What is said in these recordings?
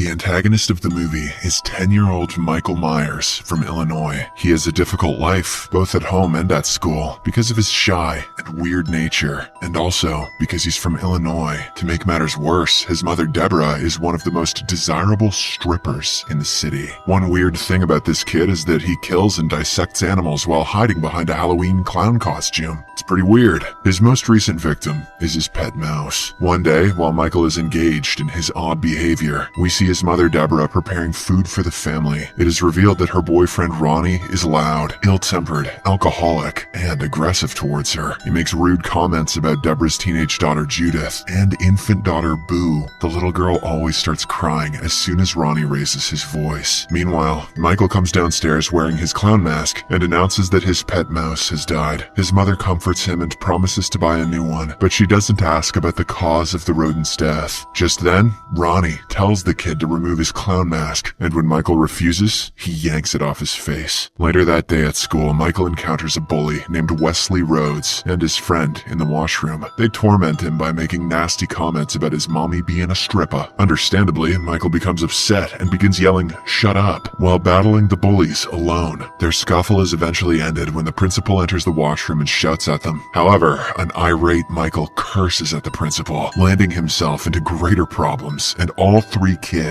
The antagonist of the movie is 10-year-old Michael Myers from Illinois. He has a difficult life, both at home and at school, because of his shy and weird nature, and also because he's from Illinois. To make matters worse, his mother Deborah is one of the most desirable strippers in the city. One weird thing about this kid is that he kills and dissects animals while hiding behind a Halloween clown costume. It's pretty weird. His most recent victim is his pet mouse. One day, while Michael is engaged in his odd behavior, we see his mother Deborah preparing food for the family. It is revealed that her boyfriend Ronnie is loud, ill-tempered, alcoholic, and aggressive towards her. He makes rude comments about Deborah's teenage daughter Judith and infant daughter Boo. The little girl always starts crying as soon as Ronnie raises his voice. Meanwhile, Michael comes downstairs wearing his clown mask and announces that his pet mouse has died. His mother comforts him and promises to buy a new one, but she doesn't ask about the cause of the rodent's death. Just then, Ronnie tells the kid to remove his clown mask, and when Michael refuses, he yanks it off his face. Later that day at school, Michael encounters a bully named Wesley Rhodes and his friend in the washroom. They torment him by making nasty comments about his mommy being a stripper. Understandably, Michael becomes upset and begins yelling, "Shut up," while battling the bullies alone. Their scuffle is eventually ended when the principal enters the washroom and shouts at them. However, an irate Michael curses at the principal, landing himself into greater problems, and all three kids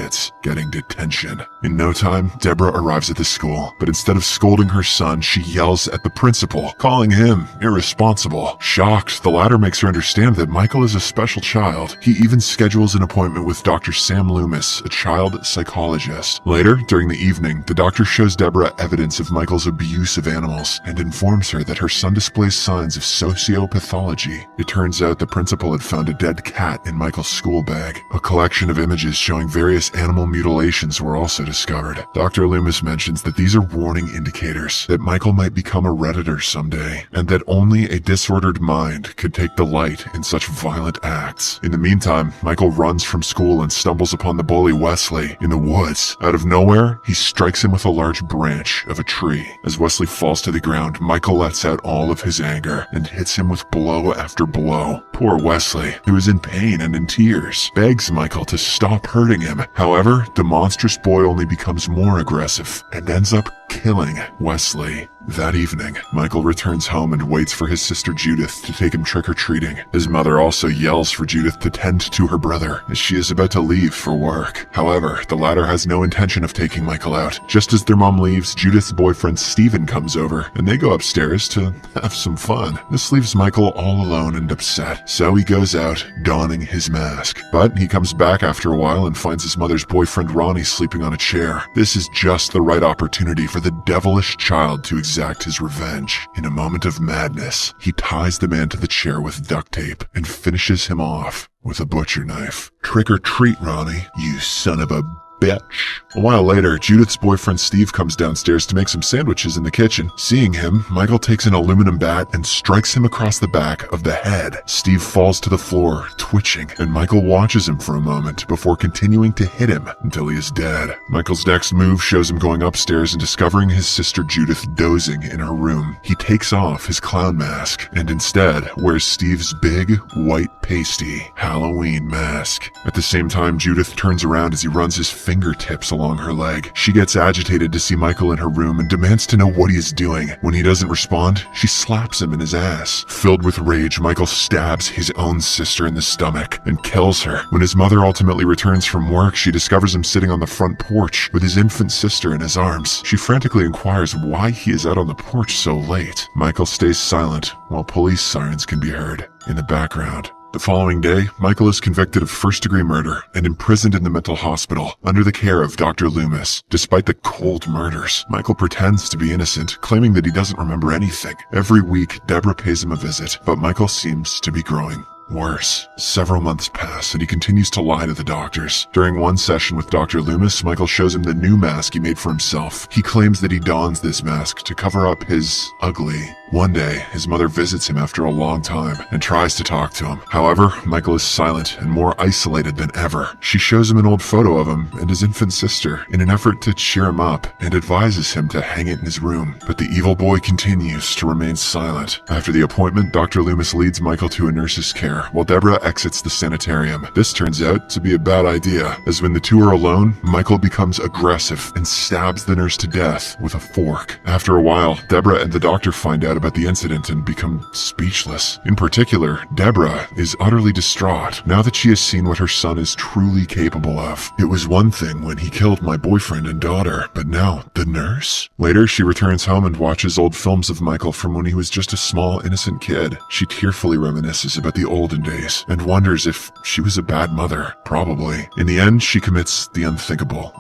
getting detention. In no time, Deborah arrives at the school, but instead of scolding her son, she yells at the principal, calling him irresponsible. Shocked, the latter makes her understand that Michael is a special child. He even schedules an appointment with Dr. Sam Loomis, a child psychologist. Later, during the evening, the doctor shows Deborah evidence of Michael's abuse of animals and informs her that her son displays signs of sociopathology. It turns out the principal had found a dead cat in Michael's school bag. A collection of images showing various animal mutilations were also discovered. Dr. Loomis mentions that these are warning indicators that Michael might become a redditor someday, and that only a disordered mind could take delight in such violent acts. In the meantime, Michael runs from school and stumbles upon the bully Wesley in the woods. Out of nowhere, he strikes him with a large branch of a tree. As Wesley falls to the ground, Michael lets out all of his anger and hits him with blow after blow. Poor Wesley, who is in pain and in tears, begs Michael to stop hurting him. However, the monstrous boy only becomes more aggressive and ends up killing Wesley. That evening, Michael returns home and waits for his sister Judith to take him trick-or-treating. His mother also yells for Judith to tend to her brother as she is about to leave for work. However, the latter has no intention of taking Michael out. Just as their mom leaves, Judith's boyfriend Steven comes over, and they go upstairs to have some fun. This leaves Michael all alone and upset, so he goes out, donning his mask. But he comes back after a while and finds his mother's boyfriend Ronnie sleeping on a chair. This is just the right opportunity for the devilish child to exact his revenge. In a moment of madness, he ties the man to the chair with duct tape and finishes him off with a butcher knife. "Trick or treat, Ronnie, you son of a bitch." A while later, Judith's boyfriend Steve comes downstairs to make some sandwiches in the kitchen. Seeing him, Michael takes an aluminum bat and strikes him across the back of the head. Steve falls to the floor, twitching, and Michael watches him for a moment before continuing to hit him until he is dead. Michael's next move shows him going upstairs and discovering his sister Judith dozing in her room. He takes off his clown mask and instead wears Steve's big, white, pasty Halloween mask. At the same time, Judith turns around as he runs his fingertips along her leg. She gets agitated to see Michael in her room and demands to know what he is doing. When he doesn't respond, she slaps him in his ass. Filled with rage, Michael stabs his own sister in the stomach and kills her. When his mother ultimately returns from work, she discovers him sitting on the front porch with his infant sister in his arms. She frantically inquires why he is out on the porch so late. Michael stays silent while police sirens can be heard in the background. The following day, Michael is convicted of first-degree murder and imprisoned in the mental hospital under the care of Dr. Loomis. Despite the cold murders, Michael pretends to be innocent, claiming that he doesn't remember anything. Every week, Deborah pays him a visit, but Michael seems to be growing worse. Several months pass and he continues to lie to the doctors. During one session with Dr. Loomis, Michael shows him the new mask he made for himself. He claims that he dons this mask to cover up his ugly One day, his mother visits him after a long time and tries to talk to him. However, Michael is silent and more isolated than ever. She shows him an old photo of him and his infant sister in an effort to cheer him up and advises him to hang it in his room. But the evil boy continues to remain silent. After the appointment, Dr. Loomis leads Michael to a nurse's care while Deborah exits the sanitarium. This turns out to be a bad idea, as when the two are alone, Michael becomes aggressive and stabs the nurse to death with a fork. After a while, Deborah and the doctor find out about the incident and become speechless. In particular, Deborah is utterly distraught now that she has seen what her son is truly capable of. It was one thing when he killed my boyfriend and daughter, but now the nurse? Later, she returns home and watches old films of Michael from when he was just a small, innocent kid. She tearfully reminisces about the olden days and wonders if she was a bad mother. Probably. In the end, she commits the unthinkable.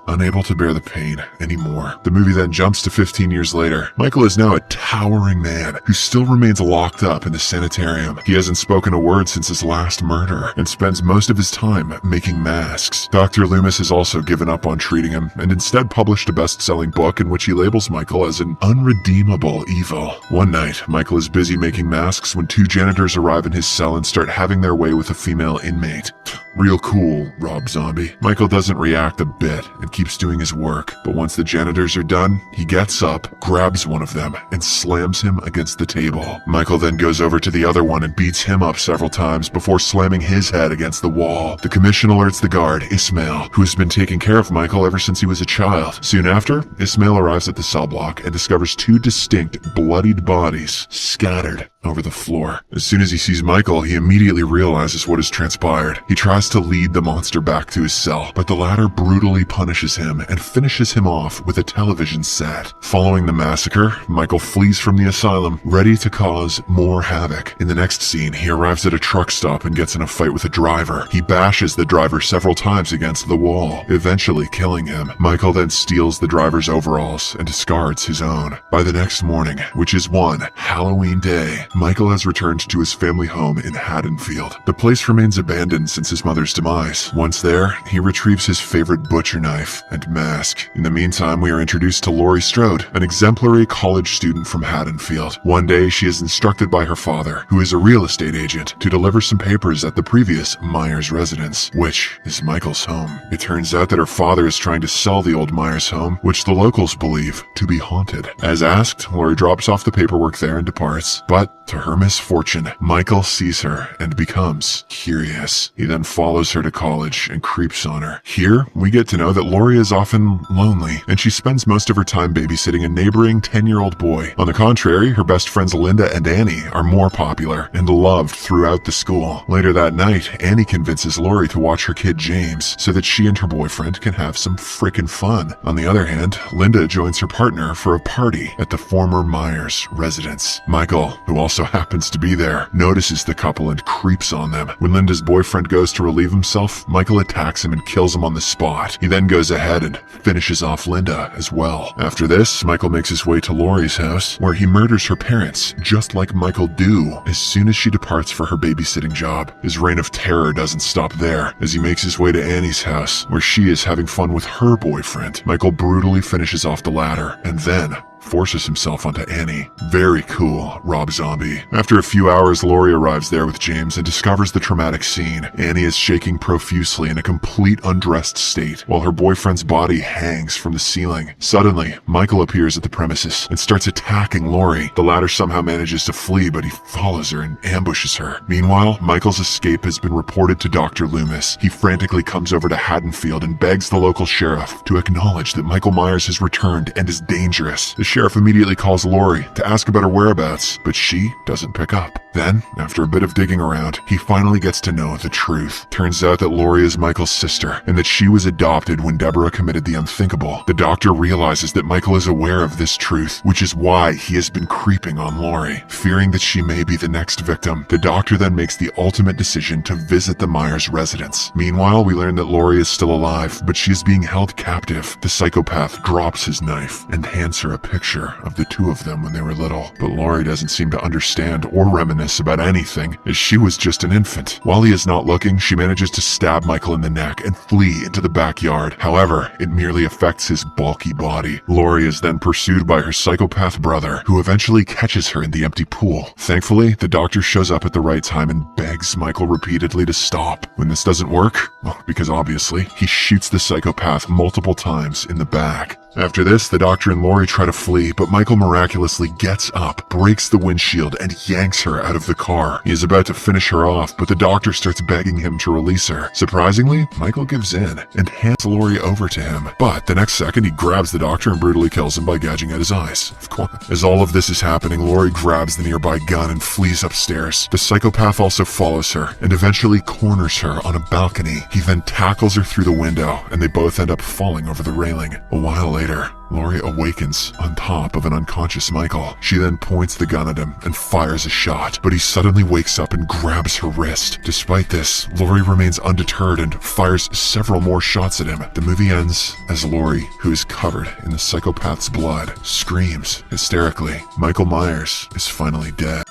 Unable to bear the pain anymore. The movie then jumps to 15 years later. Michael is now a towering man who still remains locked up in the sanitarium. He hasn't spoken a word since his last murder and spends most of his time making masks. Dr. Loomis has also given up on treating him and instead published a best-selling book in which he labels Michael as an unredeemable evil. One night, Michael is busy making masks when two janitors arrive in his cell and start having their way with a female inmate. Real cool, Rob Zombie. Michael doesn't react a bit and keeps doing his work, but once the janitors are done, he gets up, grabs one of them, and slams him against the table. Michael then goes over to the other one and beats him up several times before slamming his head against the wall. The commission alerts the guard, Ismail, who has been taking care of Michael ever since he was a child. Soon after, Ismail arrives at the cell block and discovers two distinct, bloodied bodies scattered over the floor. As soon as he sees Michael, he immediately realizes what has transpired. He tries to lead the monster back to his cell, but the latter brutally punishes him and finishes him off with a television set. Following the massacre, Michael flees from the asylum, ready to cause more havoc. In the next scene, he arrives at a truck stop and gets in a fight with a driver. He bashes the driver several times against the wall, eventually killing him. Michael then steals the driver's overalls and discards his own. By the next morning, which is one Halloween day, Michael has returned to his family home in Haddonfield. The place remains abandoned since his mother's demise. Once there, he retrieves his favorite butcher knife and mask. In the meantime, we are introduced to Laurie Strode, an exemplary college student from Haddonfield. One day, she is instructed by her father, who is a real estate agent, to deliver some papers at the previous Myers residence, which is Michael's home. It turns out that her father is trying to sell the old Myers home, which the locals believe to be haunted. As asked, Laurie drops off the paperwork there and departs, but to her misfortune, Michael sees her and becomes curious. He then follows her to college and creeps on her. Here, we get to know that Laurie is often lonely, and she spends most of her time babysitting a neighboring 10-year-old boy. On the contrary, her best friends Linda and Annie are more popular and loved throughout the school. Later that night, Annie convinces Laurie to watch her kid James so that she and her boyfriend can have some frickin' fun. On the other hand, Linda joins her partner for a party at the former Myers residence. Michael, who also happens to be there, notices the couple and creeps on them. When Linda's boyfriend goes to relieve himself, Michael attacks him and kills him on the spot. He then goes ahead and finishes off Linda as well. After this, Michael makes his way to Laurie's house, where he murders her parents, just like Michael do, as soon as she departs for her babysitting job. His reign of terror doesn't stop there, as he makes his way to Annie's house, where she is having fun with her boyfriend. Michael brutally finishes off the latter, and then forces himself onto Annie. Very cool, Rob Zombie. After a few hours, Laurie arrives there with James and discovers the traumatic scene. Annie is shaking profusely in a complete undressed state, while her boyfriend's body hangs from the ceiling. Suddenly, Michael appears at the premises and starts attacking Laurie. The latter somehow manages to flee, but he follows her and ambushes her. Meanwhile, Michael's escape has been reported to Dr. Loomis. He frantically comes over to Haddonfield and begs the local sheriff to acknowledge that Michael Myers has returned and is dangerous. The sheriff immediately calls Laurie to ask about her whereabouts, but she doesn't pick up. Then, after a bit of digging around, he finally gets to know the truth. Turns out that Laurie is Michael's sister, and that she was adopted when Deborah committed the unthinkable. The doctor realizes that Michael is aware of this truth, which is why he has been creeping on Laurie. Fearing that she may be the next victim, the doctor then makes the ultimate decision to visit the Myers residence. Meanwhile, we learn that Laurie is still alive, but she is being held captive. The psychopath drops his knife and hands her a picture picture of the two of them when they were little. But Laurie doesn't seem to understand or reminisce about anything, as she was just an infant. While he is not looking, she manages to stab Michael in the neck and flee into the backyard. However, it merely affects his bulky body. Laurie is then pursued by her psychopath brother, who eventually catches her in the empty pool. Thankfully, the doctor shows up at the right time and begs Michael repeatedly to stop. When this doesn't work, well, because obviously, he shoots the psychopath multiple times in the back. After this, the doctor and Laurie try to flee, but Michael miraculously gets up, breaks the windshield, and yanks her out of the car. He is about to finish her off, but the doctor starts begging him to release her. Surprisingly, Michael gives in and hands Laurie over to him. But the next second, he grabs the doctor and brutally kills him by gouging out his eyes. Of course. As all of this is happening, Laurie grabs the nearby gun and flees upstairs. The psychopath also follows her and eventually corners her on a balcony. He then tackles her through the window, and they both end up falling over the railing. A while later, Laurie awakens on top of an unconscious Michael. She then points the gun at him and fires a shot, but he suddenly wakes up and grabs her wrist. Despite this, Laurie remains undeterred and fires several more shots at him. The movie ends as Laurie, who is covered in the psychopath's blood, screams hysterically. Michael Myers is finally dead.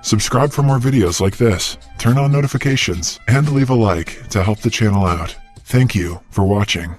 Subscribe for more videos like this, turn on notifications, and leave a like to help the channel out. Thank you for watching.